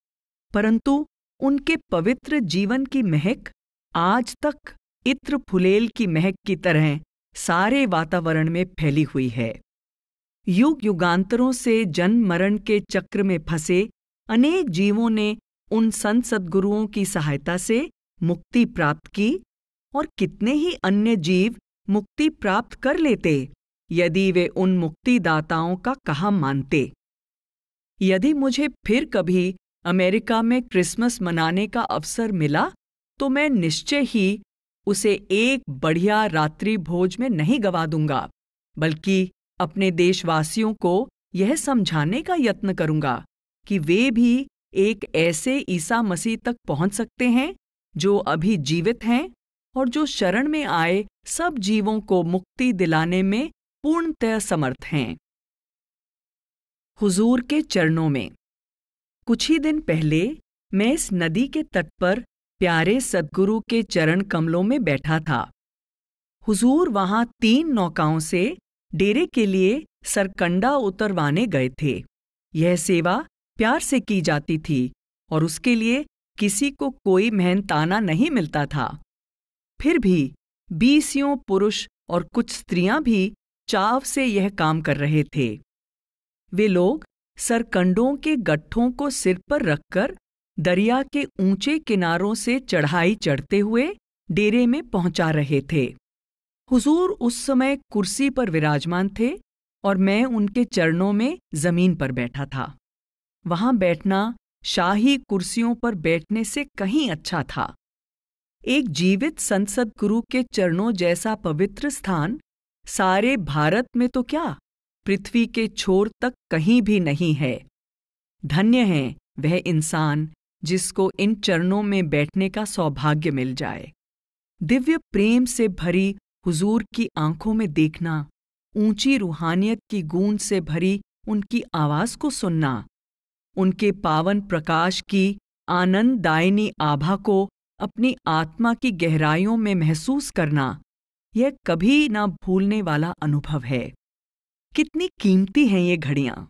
Speaker 1: परंतु उनके पवित्र जीवन की महक आज तक इत्र फुलेल की महक की तरह सारे वातावरण में फैली हुई है। युग युगांतरों से जन्म मरण के चक्र में फंसे अनेक जीवों ने उन संत सद्गुरुओं की सहायता से मुक्ति प्राप्त की, और कितने ही अन्य जीव मुक्ति प्राप्त कर लेते यदि वे उन मुक्तिदाताओं का कहा मानते। यदि मुझे फिर कभी अमेरिका में क्रिसमस मनाने का अवसर मिला तो मैं निश्चय ही उसे एक बढ़िया रात्रि भोज में नहीं गवा दूंगा, बल्कि अपने देशवासियों को यह समझाने का यत्न करूंगा कि वे भी एक ऐसे ईसा मसीह तक पहुंच सकते हैं जो अभी जीवित हैं और जो शरण में आए सब जीवों को मुक्ति दिलाने में पूर्णतः समर्थ हैं। हुजूर के चरणों में। कुछ ही दिन पहले मैं इस नदी के तट पर प्यारे सद्गुरु के चरण कमलों में बैठा था। हुजूर वहां 3 नौकाओं से डेरे के लिए सरकंडा उतरवाने गए थे। यह सेवा प्यार से की जाती थी और उसके लिए किसी को कोई मेहनताना नहीं मिलता था। फिर भी 20 पुरुष और कुछ स्त्रियां भी चाव से यह काम कर रहे थे। वे लोग सरकंडों के गट्ठों को सिर पर रखकर दरिया के ऊंचे किनारों से चढ़ाई चढ़ते हुए डेरे में पहुंचा रहे थे। हुजूर उस समय कुर्सी पर विराजमान थे और मैं उनके चरणों में जमीन पर बैठा था। वहां बैठना शाही कुर्सियों पर बैठने से कहीं अच्छा था। एक जीवित संत सद्गुरु के चरणों जैसा पवित्र स्थान सारे भारत में तो क्या, पृथ्वी के छोर तक कहीं भी नहीं है। धन्य है वह इंसान जिसको इन चरणों में बैठने का सौभाग्य मिल जाए। दिव्य प्रेम से भरी हुजूर की आंखों में देखना, ऊंची रूहानियत की गूंज से भरी उनकी आवाज को सुनना, उनके पावन प्रकाश की आनंददायिनी आभा को अपनी आत्मा की गहराइयों में महसूस करना, यह कभी ना भूलने वाला अनुभव है। कितनी कीमती हैं ये घड़ियां।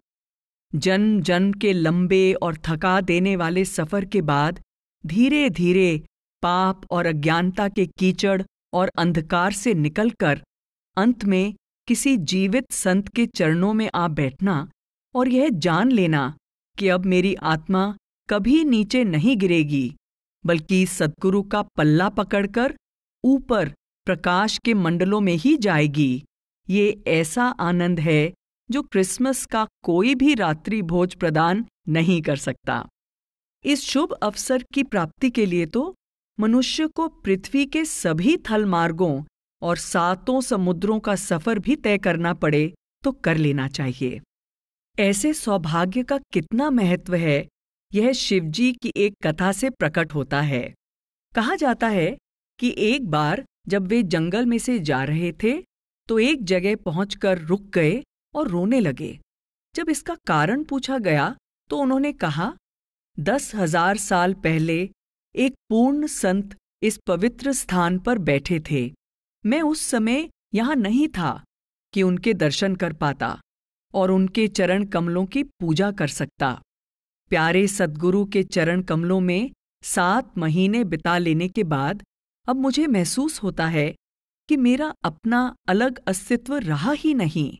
Speaker 1: जन्म जन्म के लंबे और थका देने वाले सफर के बाद धीरे धीरे पाप और अज्ञानता के कीचड़ और अंधकार से निकलकर अंत में किसी जीवित संत के चरणों में आ बैठना और यह जान लेना कि अब मेरी आत्मा कभी नीचे नहीं गिरेगी, बल्कि सद्गुरु का पल्ला पकड़कर ऊपर प्रकाश के मंडलों में ही जाएगी। ये ऐसा आनंद है जो क्रिसमस का कोई भी रात्रि भोज प्रदान नहीं कर सकता। इस शुभ अवसर की प्राप्ति के लिए तो मनुष्य को पृथ्वी के सभी थल मार्गों और 7 समुद्रों का सफर भी तय करना पड़े तो कर लेना चाहिए। ऐसे सौभाग्य का कितना महत्व है, यह शिवजी की एक कथा से प्रकट होता है। कहा जाता है कि एक बार जब वे जंगल में से जा रहे थे तो एक जगह पहुंचकर रुक गए और रोने लगे। जब इसका कारण पूछा गया तो उन्होंने कहा, 10,000 साल पहले एक पूर्ण संत इस पवित्र स्थान पर बैठे थे। मैं उस समय यहाँ नहीं था कि उनके दर्शन कर पाता और उनके चरण कमलों की पूजा कर सकता। प्यारे सद्गुरु के चरण कमलों में 7 महीने बिता लेने के बाद अब मुझे महसूस होता है कि मेरा अपना अलग अस्तित्व रहा ही नहीं।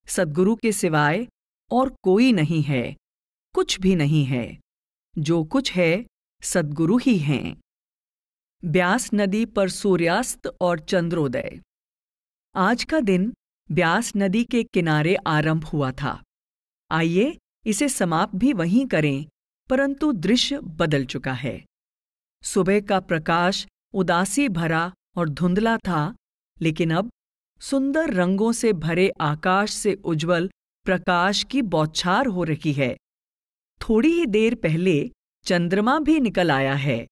Speaker 1: सद्गुरु के सिवाय और कोई नहीं है, कुछ भी नहीं है। जो कुछ है सद्गुरु ही हैं। ब्यास नदी पर सूर्यास्त और चंद्रोदय। आज का दिन ब्यास नदी के किनारे आरंभ हुआ था। आइए इसे समाप्त भी वहीं करें, परंतु दृश्य बदल चुका है। सुबह का प्रकाश उदासी भरा और धुंधला था, लेकिन अब सुंदर रंगों से भरे आकाश से उज्जवल प्रकाश की बौछार हो रही है। थोड़ी ही देर पहले चंद्रमा भी निकल आया है।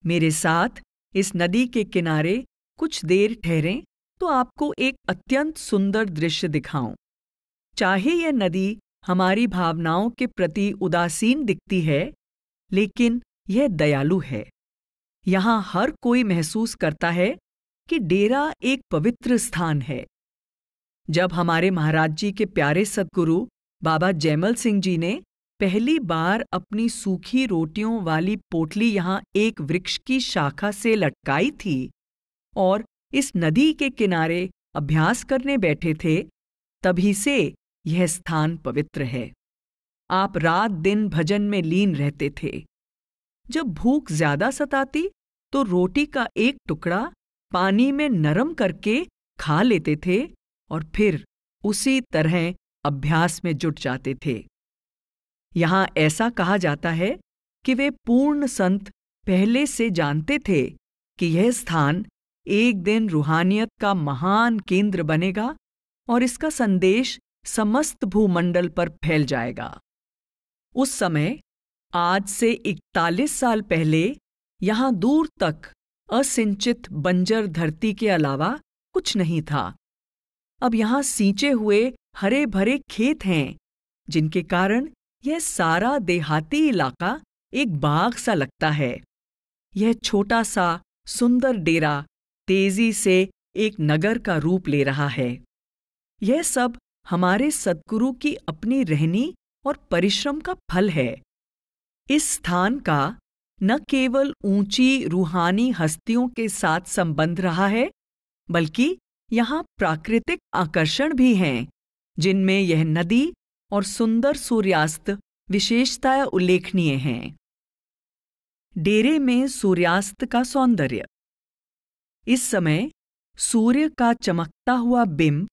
Speaker 1: मेरे साथ इस नदी के किनारे कुछ देर ठहरें तो आपको एक अत्यंत सुंदर दृश्य दिखाऊं। चाहे यह नदी हमारी भावनाओं के प्रति उदासीन दिखती है, लेकिन यह दयालु है। यहाँ हर कोई महसूस करता है कि डेरा एक पवित्र स्थान है। जब हमारे महाराज जी के प्यारे सद्गुरु बाबा जैमल सिंह जी ने पहली बार अपनी सूखी रोटियों वाली पोटली यहाँ एक वृक्ष की शाखा से लटकाई थी और इस नदी के किनारे अभ्यास करने बैठे थे, तभी से यह स्थान पवित्र है। आप रात दिन भजन में लीन रहते थे। जब भूख ज्यादा सताती तो रोटी का एक टुकड़ा पानी में नरम करके खा लेते थे और फिर उसी तरह अभ्यास में जुट जाते थे। यहाँ ऐसा कहा जाता है कि वे पूर्ण संत पहले से जानते थे कि यह स्थान एक दिन रूहानियत का महान केंद्र बनेगा और इसका संदेश समस्त भूमंडल पर फैल जाएगा। उस समय आज से 41 साल पहले यहाँ दूर तक असिंचित बंजर धरती के अलावा कुछ नहीं था। अब यहाँ सींचे हुए हरे भरे खेत हैं, जिनके कारण यह सारा देहाती इलाका एक बाग सा लगता है। यह छोटा सा सुंदर डेरा तेजी से एक नगर का रूप ले रहा है। यह सब हमारे सद्गुरु की अपनी रहनी और परिश्रम का फल है। इस स्थान का न केवल ऊंची रूहानी हस्तियों के साथ संबंध रहा है, बल्कि यहाँ प्राकृतिक आकर्षण भी हैं, जिनमें यह नदी और सुंदर सूर्यास्त विशेषतः उल्लेखनीय हैं। डेरे में सूर्यास्त का सौंदर्य। इस समय सूर्य का चमकता हुआ बिंब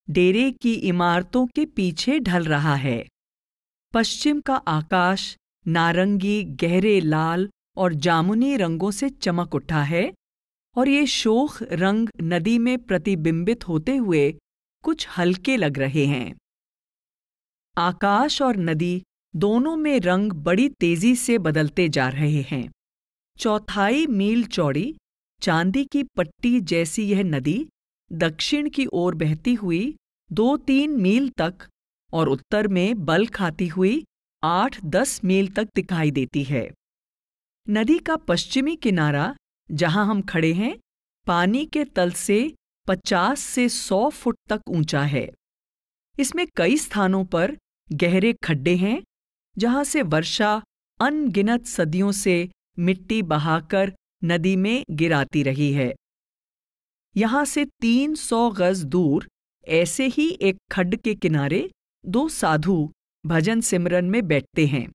Speaker 1: डेरे की इमारतों के पीछे ढल रहा है। पश्चिम का आकाश नारंगी, गहरे लाल और जामुनी रंगों से चमक उठा है और ये शोख रंग नदी में प्रतिबिंबित होते हुए कुछ हल्के लग रहे हैं। आकाश और नदी दोनों में रंग बड़ी तेजी से बदलते जा रहे हैं। 4 मील चौड़ी चांदी की पट्टी जैसी यह नदी दक्षिण की ओर बहती हुई 2-3 मील तक और उत्तर में बल खाती हुई 8-10 मील तक दिखाई देती है। नदी का पश्चिमी किनारा, जहां हम खड़े हैं, पानी के तल से 50 से 100 फुट तक ऊंचा है। इसमें कई स्थानों पर गहरे खड्डे हैं, जहां से वर्षा अनगिनत सदियों से मिट्टी बहाकर नदी में गिराती रही है। यहां से 300 गज दूर ऐसे ही एक खड्ड के किनारे 2 साधु भजन सिमरन में बैठते हैं।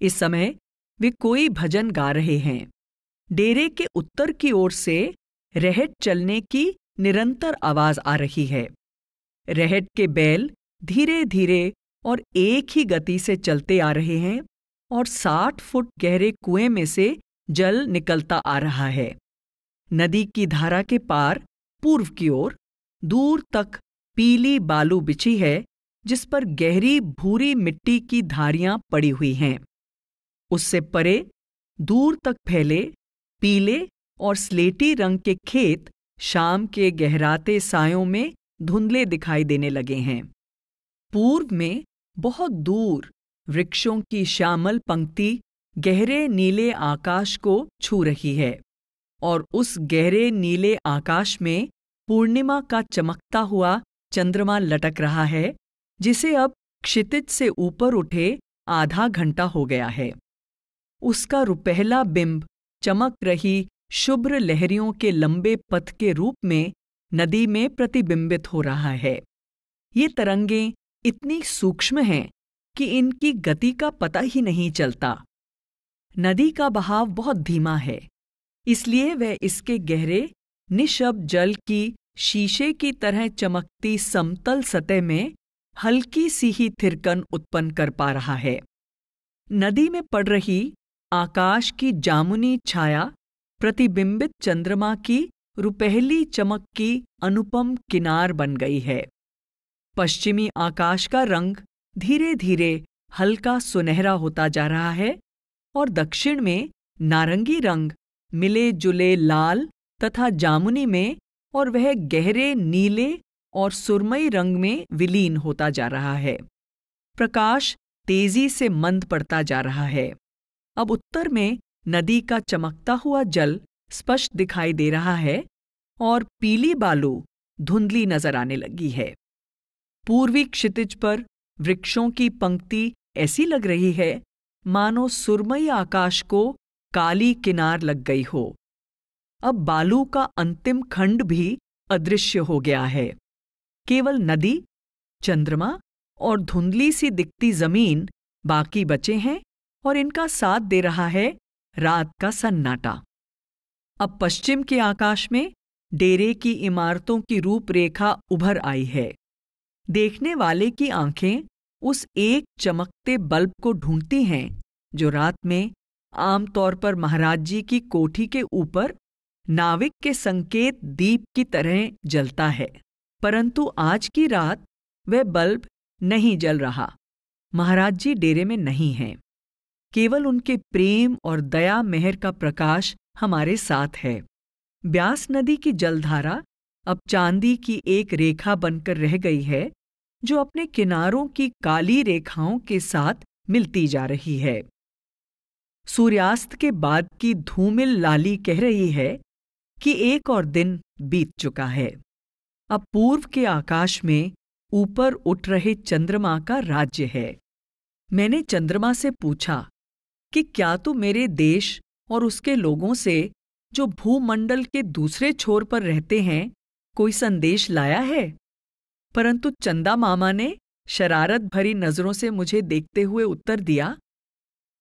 Speaker 1: इस समय वे कोई भजन गा रहे हैं। डेरे के उत्तर की ओर से रहट चलने की निरंतर आवाज आ रही है। रहट के बैल धीरे धीरे और एक ही गति से चलते आ रहे हैं और 60 फुट गहरे कुएं में से जल निकलता आ रहा है। नदी की धारा के पार पूर्व की ओर दूर तक पीली बालू बिछी है, जिस पर गहरी भूरी मिट्टी की धारियां पड़ी हुई हैं। उससे परे दूर तक फैले पीले और स्लेटी रंग के खेत शाम के गहराते सायों में धुंधले दिखाई देने लगे हैं। पूर्व में बहुत दूर वृक्षों की श्यामल पंक्ति गहरे नीले आकाश को छू रही है और उस गहरे नीले आकाश में पूर्णिमा का चमकता हुआ चंद्रमा लटक रहा है, जिसे अब क्षितिज से ऊपर उठे आधा घंटा हो गया है। उसका रुपहला बिंब चमक रही शुभ्र लहरियों के लंबे पथ के रूप में नदी में प्रतिबिंबित हो रहा है। ये तरंगें इतनी सूक्ष्म हैं कि इनकी गति का पता ही नहीं चलता। नदी का बहाव बहुत धीमा है, इसलिए वह इसके गहरे निश्शब्द जल की शीशे की तरह चमकती समतल सतह में हल्की सी ही थिरकन उत्पन्न कर पा रहा है। नदी में पड़ रही आकाश की जामुनी छाया प्रतिबिंबित चंद्रमा की रुपहली चमक की अनुपम किनार बन गई है। पश्चिमी आकाश का रंग धीरे धीरे हल्का सुनहरा होता जा रहा है और दक्षिण में नारंगी रंग मिले जुले लाल तथा जामुनी में और वह गहरे नीले और सुरमई रंग में विलीन होता जा रहा है। प्रकाश तेजी से मंद पड़ता जा रहा है। अब उत्तर में नदी का चमकता हुआ जल स्पष्ट दिखाई दे रहा है और पीली बालू धुंधली नजर आने लगी है। पूर्वी क्षितिज पर वृक्षों की पंक्ति ऐसी लग रही है मानो सुरमई आकाश को काली किनार लग गई हो। अब बालू का अंतिम खंड भी अदृश्य हो गया है। केवल नदी, चंद्रमा और धुंधली सी दिखती जमीन बाकी बचे हैं और इनका साथ दे रहा है रात का सन्नाटा। अब पश्चिम के आकाश में डेरे की इमारतों की रूपरेखा उभर आई है। देखने वाले की आंखें उस एक चमकते बल्ब को ढूंढती हैं जो रात में आमतौर पर महाराज जी की कोठी के ऊपर नाविक के संकेत दीप की तरह जलता है। परंतु आज की रात वह बल्ब नहीं जल रहा। महाराज जी डेरे में नहीं हैं। केवल उनके प्रेम और दया मेहर का प्रकाश हमारे साथ है। ब्यास नदी की जलधारा अब चांदी की एक रेखा बनकर रह गई है जो अपने किनारों की काली रेखाओं के साथ मिलती जा रही है। सूर्यास्त के बाद की धूमिल लाली कह रही है कि एक और दिन बीत चुका है। अब पूर्व के आकाश में ऊपर उठ रहे चंद्रमा का राज्य है। मैंने चंद्रमा से पूछा कि क्या तू मेरे देश और उसके लोगों से जो भूमंडल के दूसरे छोर पर रहते हैं कोई संदेश लाया है? परंतु चंदा मामा ने शरारत भरी नजरों से मुझे देखते हुए उत्तर दिया,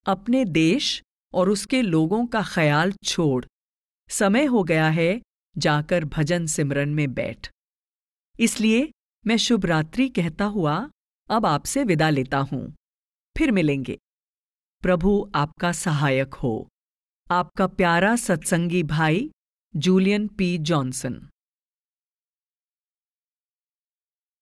Speaker 1: अपने देश और उसके लोगों का ख्याल छोड़, समय हो गया है जाकर भजन सिमरन में बैठ। इसलिए मैं शुभ रात्रि कहता हुआ अब आपसे विदा लेता हूं। फिर मिलेंगे। प्रभु आपका सहायक हो। आपका प्यारा सत्संगी भाई जूलियन पी जॉनसन।